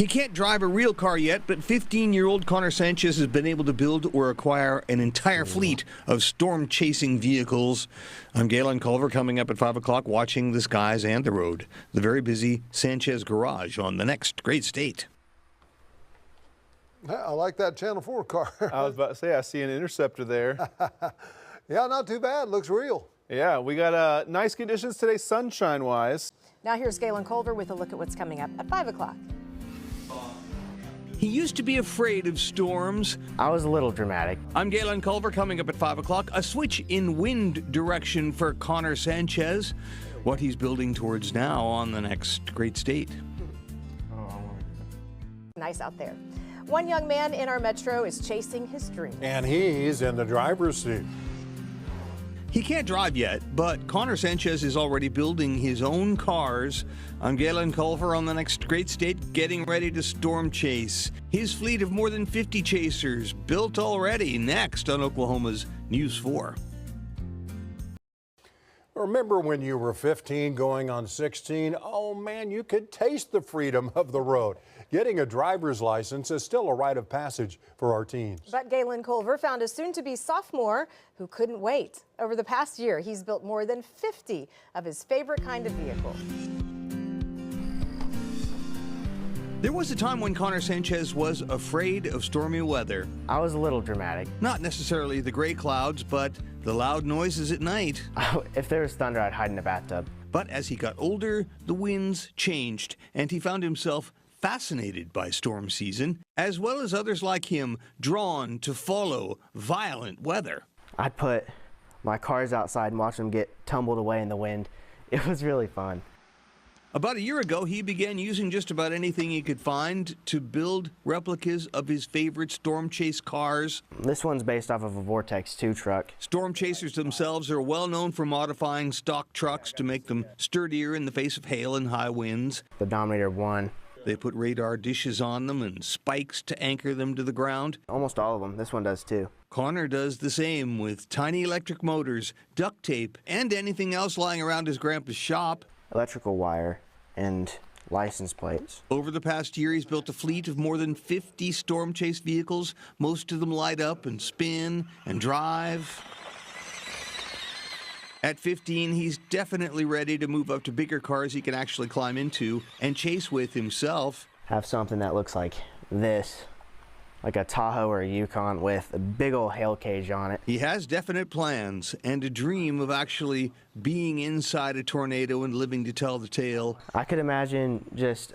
He can't drive a real car yet, but 15-year-old Connor Sanchez has been able to build or acquire an entire fleet of storm-chasing vehicles. I'm Galen Culver, coming up at 5 o'clock, watching the skies and the road. The very busy Sanchez Garage on the next Great State. I like that Channel 4 car. I was about to say, I see an Interceptor there. Yeah, not too bad. Looks real. Yeah, we got nice conditions today, sunshine-wise. Now here's Galen Culver with a look at what's coming up at 5 o'clock. He used to be afraid of storms. I was a little dramatic. I'm Galen Culver, coming up at 5 o'clock. A switch in wind direction for Connor Sanchez. What he's building towards now on the next Great State. Nice out there. One young man in our metro is chasing his dream. And he's in the driver's seat. He can't drive yet, but Connor Sanchez is already building his own cars. I'm Galen Culver on the next Great State, getting ready to storm chase. His fleet of more than 50 chasers built already. Next on Oklahoma's News 4. Remember when you were 15 going on 16? Oh man, you could taste the freedom of the road. Getting a driver's license is still a rite of passage for our teens. But Galen Culver found a soon-to-be sophomore who couldn't wait. Over the past year, he's built more than 50 of his favorite kind of vehicle. There was a time when Connor Sanchez was afraid of stormy weather. I was a little dramatic. Not necessarily the gray clouds, but the loud noises at night. If there was thunder, I'd hide in a bathtub. But as he got older, the winds changed, and he found himself fascinated by storm season, as well as others like him drawn to follow violent weather. I'd put my cars outside and watch them get tumbled away in the wind. It was really fun. About a year ago, he began using just about anything he could find to build replicas of his favorite storm chase cars. This one's based off of a Vortex 2 truck. Storm chasers themselves are well known for modifying stock trucks to make them sturdier in the face of hail and high winds. The Dominator 1. They put radar dishes on them and spikes to anchor them to the ground. Almost all of them. This one does too. Connor does the same with tiny electric motors, duct tape, and anything else lying around his grandpa's shop. Electrical wire and license plates. Over the past year, he's built a fleet of more than 50 storm chase vehicles. Most of them light up and spin and drive. At 15, he's definitely ready to move up to bigger cars he can actually climb into and chase with himself. Have something that looks like this, like a Tahoe or a Yukon with a big old hail cage on it. He has definite plans and a dream of actually being inside a tornado and living to tell the tale. I could imagine just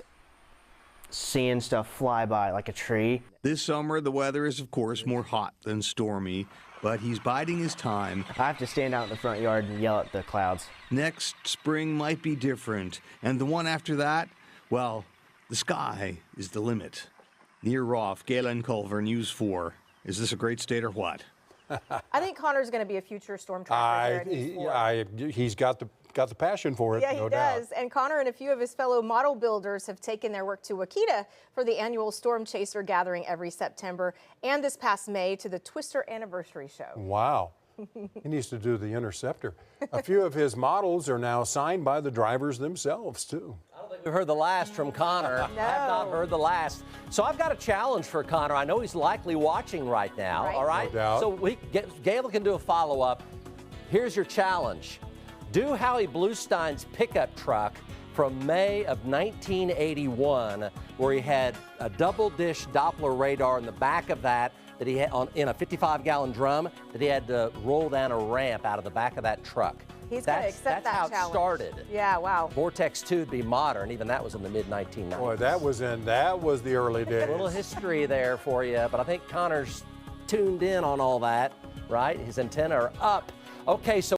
seeing stuff fly by like a tree. This summer, the weather is, of course, more hot than stormy, but he's biding his time. I have to stand out in the front yard and yell at the clouds. Next spring might be different, and the one after that, well, the sky is the limit. Near Roth, Galen Culver, News 4. Is this a great state or what? I think Connor's going to be a future storm tracker there at News 4. He's got the passion for it, Yeah, no he doubt. does. And Connor and a few of his fellow model builders have taken their work to Wakita for the annual Storm Chaser gathering every September, and this past May to the Twister Anniversary Show. Wow. He needs to do the Interceptor. A few of his models are now signed by the drivers themselves, too. I don't think we've heard the last from Connor. No. I have not heard the last. So I've got a challenge for Connor. I know he's likely watching right now, Right. all right? No doubt. So Galen can do a follow-up. Here's your challenge. Do Howie Bluestein's pickup truck from May of 1981, where he had a double-dish Doppler radar in the back of that he had in a 55-gallon drum that he had to roll down a ramp out of the back of that truck. He's going to accept that challenge. That's how it started. Yeah, wow. Vortex 2 would be modern. Even that was in the mid-1990s. Boy, that was the early days. A little history there for you, but I think Connor's tuned in on all that, right? His antenna are up. Okay, so